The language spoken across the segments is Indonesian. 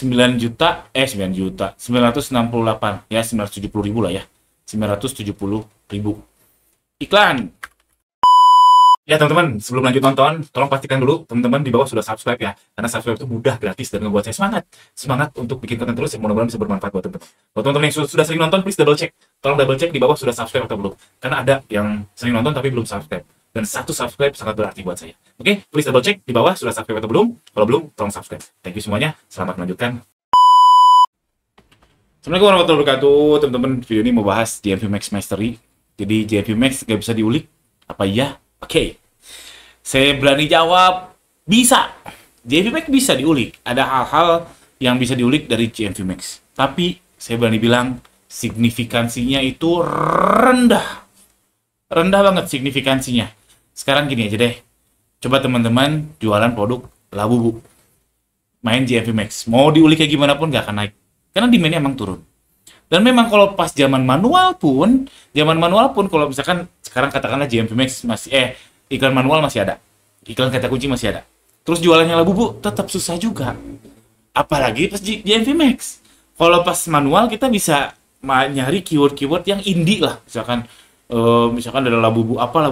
9 juta, 9 juta, 968, ya 970 ribu lah ya. 970 ribu. Iklan. Ya teman-teman, sebelum lanjut nonton, tolong pastikan dulu teman-teman di bawah sudah subscribe ya. Karena subscribe itu mudah, gratis, dan ngebuat saya semangat. Semangat untuk bikin konten terus, yang mudah-mudahan bisa bermanfaat buat teman-teman. Buat teman-teman yang sudah sering nonton, please double check. Tolong double check di bawah sudah subscribe atau belum. Karena ada yang sering nonton tapi belum subscribe. Dan satu subscribe sangat berarti buat saya. Oke, please double check di bawah sudah subscribe atau belum. Kalau belum, tolong subscribe. Thank you semuanya, selamat melanjutkan. Assalamualaikum warahmatullahi wabarakatuh. Teman-teman, video ini mau bahas JMV Max Mastery. Jadi JMV Max gak bisa diulik? Apa iya? Oke. Saya berani jawab, bisa. JMV Max bisa diulik. Ada hal-hal yang bisa diulik dari JMV Max. Tapi saya berani bilang signifikansinya itu rendah. Rendah banget signifikansinya. Sekarang gini aja deh. Coba teman-teman jualan produk Labubu. Main JMV Max. Mau diulik kayak gimana pun gak akan naik. Karena demand-nya emang turun. Dan memang kalau pas zaman manual pun kalau misalkan sekarang katakanlah JMV Max masih iklan manual masih ada. Iklan kata kunci masih ada. Terus jualannya Labubu tetap susah juga. Apalagi pas JMV Max. Kalau pas manual kita bisa nyari keyword-keyword yang indie lah. Misalkan ada labubu apa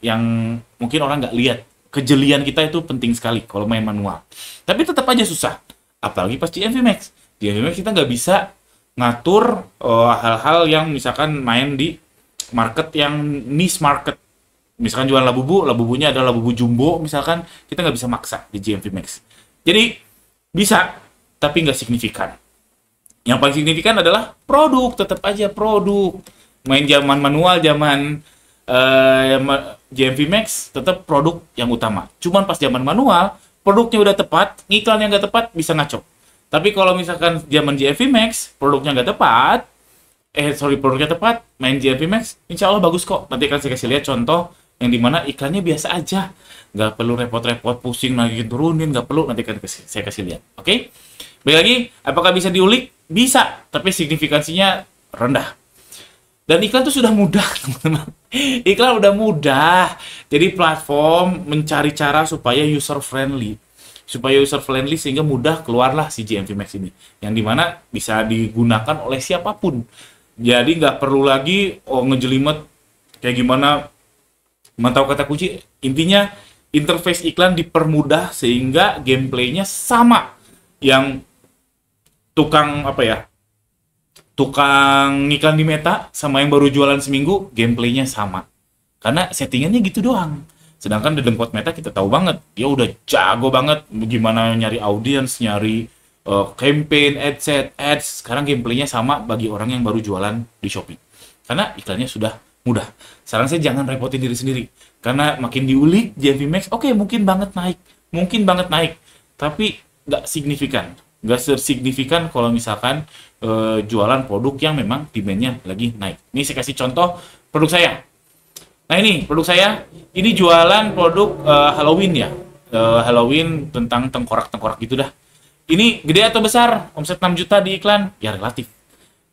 yang mungkin orang nggak lihat. Kejelian kita itu penting sekali kalau main manual. Tapi tetap aja susah. Apalagi pas JMV Max. JMV Max kita nggak bisa ngatur hal-hal yang misalkan main di market yang niche market. Misalkan jualan labubunya ada labubu jumbo, misalkan kita nggak bisa maksa di JMV Max. Jadi bisa, tapi nggak signifikan. Yang paling signifikan adalah produk, tetap aja produk. Main zaman manual, zaman JMV Max, tetap produk yang utama. Cuman pas zaman manual, produknya udah tepat, iklan yang nggak tepat bisa ngaco. Tapi kalau misalkan zaman JMV Max, produknya nggak tepat, produknya tepat, main JMV Max, insya Allah bagus kok. Nanti akan saya kasih lihat contoh yang dimana iklannya biasa aja. Nggak perlu repot-repot, pusing, naikin, turunin, nggak perlu. Nanti akan saya kasih lihat. Oke? Baik lagi, apakah bisa diulik? Bisa, tapi signifikansinya rendah. Dan iklan itu sudah mudah, teman-teman. Iklan udah mudah. Jadi platform mencari cara supaya user-friendly. Sehingga mudah keluarlah si JMV Max ini. Yang dimana bisa digunakan oleh siapapun. Jadi nggak perlu lagi ngejelimet kayak gimana mantau kata kunci. Intinya interface iklan dipermudah sehingga gameplaynya sama. Yang tukang iklan di Meta sama yang baru jualan seminggu, gameplaynya sama. Karena settingannya gitu doang. Sedangkan di Dengkot Meta kita tahu banget, dia udah jago banget gimana nyari audiens, nyari campaign, ads. Sekarang gameplaynya sama bagi orang yang baru jualan di Shopee. Karena iklannya sudah mudah. Saran saya jangan repotin diri sendiri. Karena makin diulik JMV Max, oke, mungkin banget naik. Tapi nggak signifikan. Nggak signifikan kalau misalkan jualan produk yang memang demand-nya lagi naik. Ini saya kasih contoh produk saya. Nah ini produk saya, ini jualan produk Halloween ya. Halloween tentang tengkorak-tengkorak gitu dah. Ini gede atau besar? Omset 6 juta di iklan? Ya relatif.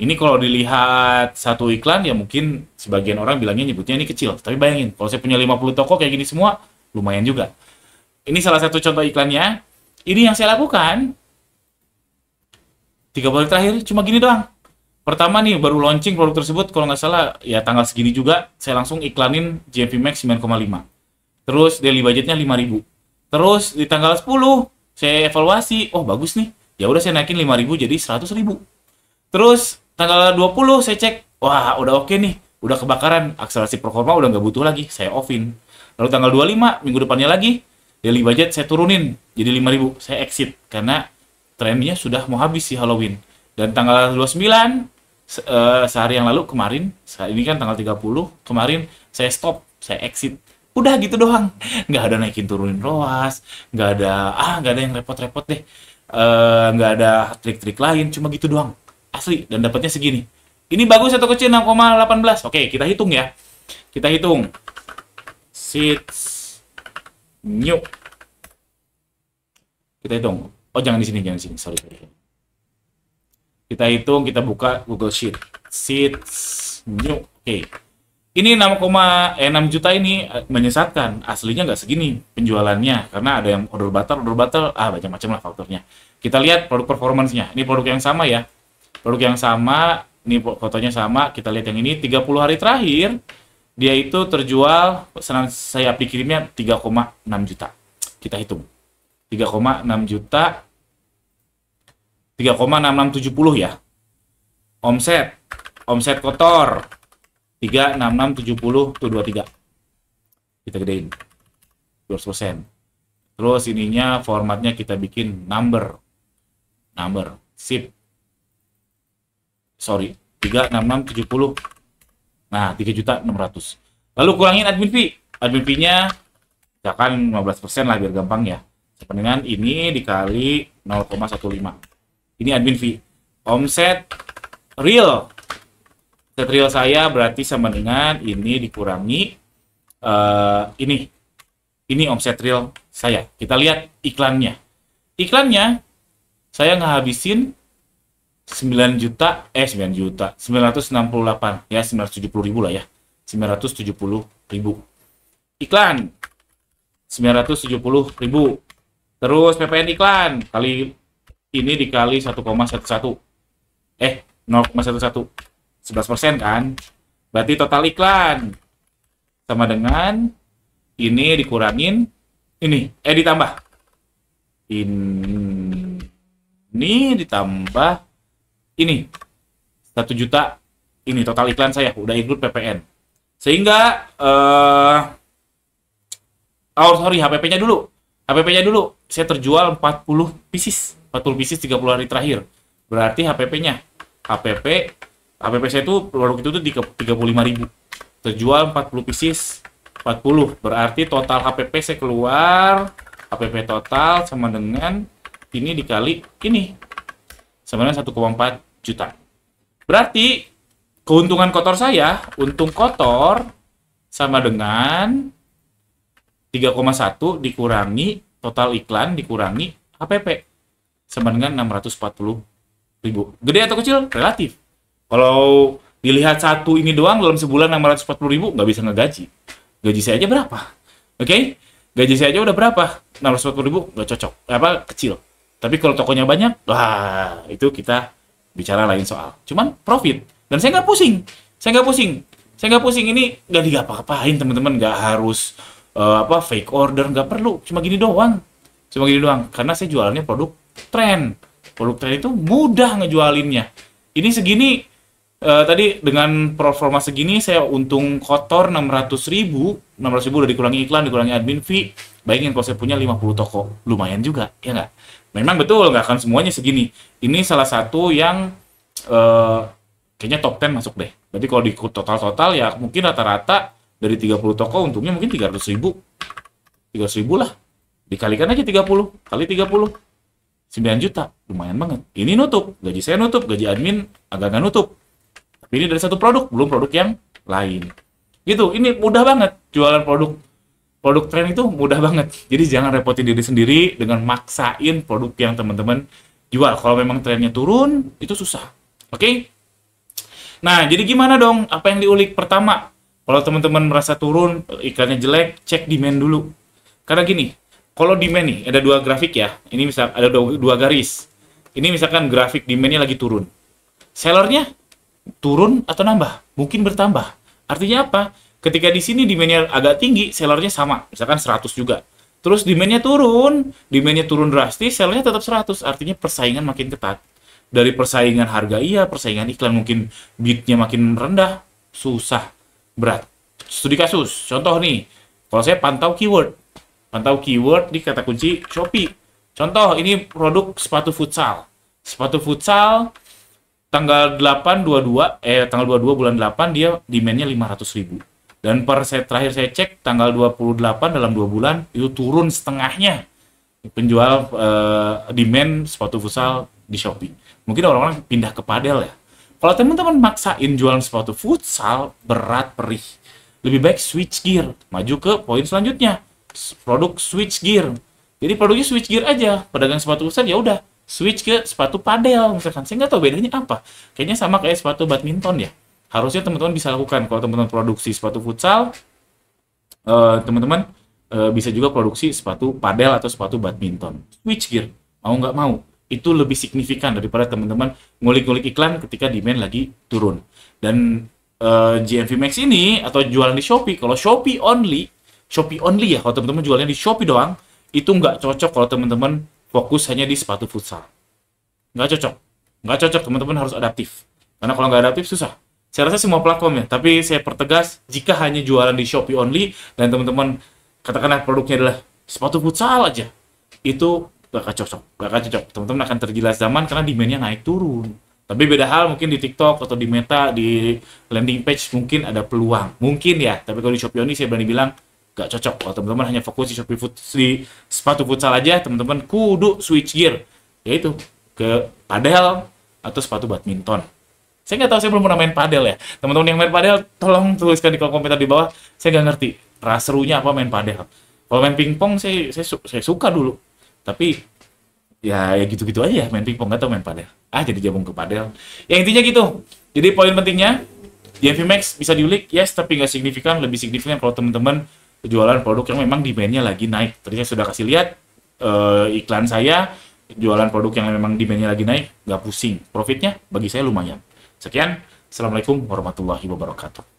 Ini kalau dilihat satu iklan ya mungkin sebagian orang bilangnya nyebutnya ini kecil. Tapi bayangin, kalau saya punya 50 toko kayak gini semua, lumayan juga. Ini salah satu contoh iklannya. Ini yang saya lakukan 3 bulan terakhir cuma gini doang. Pertama nih, baru launching produk tersebut, kalau nggak salah, ya tanggal segini juga, saya langsung iklanin JMV Max 9,5. Terus daily budgetnya 5.000. Terus di tanggal 10, saya evaluasi, oh bagus nih. Ya udah saya naikin 5.000 jadi 100.000. Terus tanggal 20, saya cek, wah udah oke nih. Udah kebakaran, akselerasi performa udah nggak butuh lagi, saya offin. Lalu tanggal 25, minggu depannya lagi, daily budget saya turunin, jadi 5.000. Saya exit, karena trennya sudah mau habis si Halloween. Dan tanggal 29, sehari yang lalu kemarin, ini kan tanggal 30, kemarin saya stop, saya exit. Udah gitu doang. Nggak ada naikin turunin ROAS, nggak ada yang repot-repot deh. Nggak ada trik-trik lain, cuma gitu doang. Asli, dan dapatnya segini. Ini bagus atau kecil 6,18. Oke, kita hitung ya. Kita hitung. Sheets new. Kita hitung. Oh, jangan di sini, sorry. Kita hitung, kita buka Google Sheets new. Oke. Ini 6 juta ini menyesatkan. Aslinya nggak segini penjualannya. Karena ada yang order batal, macam-macam lah faktornya. Kita lihat produk performance-nya. Ini produk yang sama ya. Produk yang sama, ini fotonya sama. Kita lihat yang ini 30 hari terakhir dia itu terjual, saya dikirimnya 3,6 juta. Kita hitung. 3,6 juta 3,6670 ya. Omset kotor 36670 tuh 23. Kita gedein 200%. Terus ininya formatnya kita bikin number. Sip. Sorry, 36670. Nah, 3.600.000. Lalu kurangin admin fee. Admin fee-nya misalkan 15% lah biar gampang ya. Sama dengan ini dikali 0,15. Ini admin fee. Omset real. Omset real saya berarti sama dengan ini dikurangi ini omset real saya. Kita lihat iklannya. Iklannya saya ngehabisin 968 ya, 970.000 lah ya. 970.000. Iklan 970.000. Terus PPN iklan kali ini dikali 1,11. 0,11. 11% kan? Berarti total iklan sama dengan ini dikurangin ditambah. Ini ditambah ini 1 juta. Ini total iklan saya udah include PPN. Sehingga HPP-nya dulu. HPP-nya dulu saya terjual 40 pieces 30 hari terakhir. Berarti HPP-nya HPP saya itu produk itu tuh 35.000. Terjual 40 pieces 40. Berarti total HPP saya keluar, HPP total sama dengan ini dikali ini sama dengan 1,4 juta. Berarti keuntungan kotor saya, untung kotor sama dengan 3,1 dikurangi total iklan dikurangi HPP sama dengan 640.000. Gede atau kecil? Relatif. Kalau dilihat satu ini doang dalam sebulan 640.000 nggak bisa ngegaji. Gaji saya aja berapa? Oke? Gaji saya aja udah berapa? 640.000 nggak cocok. Kecil. Tapi kalau tokonya banyak, wah itu kita bicara lain soal. Cuman profit. Dan saya nggak pusing. Saya nggak pusing. Ini nggak diapa-apain teman-teman. Nggak harus fake order. Nggak perlu. Cuma gini doang. Karena saya jualannya produk tren. Produk tren itu mudah ngejualinnya. Ini segini. Tadi dengan performa segini saya untung kotor 600.000 udah dikurangi iklan, dikurangi admin fee. Bayangin kalau saya punya 50 toko, lumayan juga, ya nggak? Memang betul, nggak akan semuanya segini. Ini salah satu yang kayaknya top 10 masuk deh. Berarti kalau di total ya mungkin rata-rata dari 30 toko untungnya mungkin 300.000 lah. Dikalikan aja 30 kali 30. 9 juta, lumayan banget. Ini nutup, gaji saya nutup, gaji admin agak nggak nutup. Tapi ini dari satu produk, belum produk yang lain. Gitu, ini mudah banget. Jualan produk tren itu mudah banget. Jadi jangan repotin diri sendiri dengan maksain produk yang teman-teman jual. Kalau memang trennya turun, itu susah. Oke? Nah, jadi gimana dong? Apa yang diulik? Pertama, kalau teman-teman merasa turun, iklannya jelek, cek demand dulu. Karena gini, kalau demand nih, ada dua grafik ya. Ini misal ada dua garis. Ini misalkan grafik demand-nya lagi turun. Sellernya turun atau nambah? Mungkin bertambah. Artinya apa? Ketika di sini demand-nya agak tinggi, sellernya sama. Misalkan 100 juga. Terus demand-nya turun drastis, sellernya tetap 100. Artinya persaingan makin ketat. Dari persaingan harga iya, persaingan iklan mungkin bid-nya makin rendah, susah, berat. Studi kasus, contoh nih, kalau saya pantau keyword di kata kunci Shopee. Contoh, ini produk sepatu futsal. Tanggal 22 bulan 8 dia demand-nya 500.000. Dan terakhir saya cek tanggal 28 dalam 2 bulan itu turun setengahnya penjual demand sepatu futsal di Shopee. Mungkin orang-orang pindah ke padel ya. Kalau teman-teman maksain jualan sepatu futsal berat perih. Lebih baik switch gear, maju ke poin selanjutnya. Produk switch gear. Jadi produknya switch gear aja. Pedagang sepatu futsal ya udah switch ke sepatu padel misalkan. Saya nggak tahu bedanya apa. Kayaknya sama kayak sepatu badminton ya. Harusnya teman-teman bisa lakukan. Kalau teman-teman produksi sepatu futsal, teman-teman bisa juga produksi sepatu padel atau sepatu badminton. Switch gear, mau nggak mau. itu lebih signifikan daripada teman-teman ngulik-ngulik iklan ketika demand lagi turun. Dan GMV Max ini atau jualan di Shopee, kalau Shopee only ya, kalau teman-teman jualnya di Shopee doang, itu nggak cocok kalau teman-teman fokus hanya di sepatu futsal. Nggak cocok, teman-teman harus adaptif. Karena kalau nggak adaptif susah. Saya rasa semua platform ya, tapi saya pertegas, jika hanya jualan di Shopee only, dan teman-teman katakanlah produknya adalah sepatu futsal aja, itu gak akan cocok. Teman-teman akan tergilas zaman karena demand-nya naik turun. Tapi beda hal mungkin di TikTok atau di Meta, di landing page mungkin ada peluang. Mungkin ya, tapi kalau di Shopee only saya berani bilang gak cocok. Kalau teman-teman hanya fokus di di sepatu futsal aja, teman-teman kudu switch gear, yaitu ke padel atau sepatu badminton. Saya nggak tahu, saya belum pernah main padel ya. Teman-teman yang main padel, tolong tuliskan di kolom komentar di bawah. Saya nggak ngerti serunya apa main padel. Kalau main pingpong, saya suka dulu. Tapi ya gitu-gitu aja main pingpong, nggak tahu main padel. Jadi jabung ke padel. Ya intinya gitu. Jadi poin pentingnya, GMV Max bisa diulik, yes, tapi nggak signifikan. Lebih signifikan kalau teman-teman jualan produk yang memang demand-nya lagi naik. Tadi saya sudah kasih lihat iklan saya, jualan produk yang memang demand-nya lagi naik, nggak pusing. Profitnya bagi saya lumayan. Sekian, Assalamualaikum warahmatullahi wabarakatuh.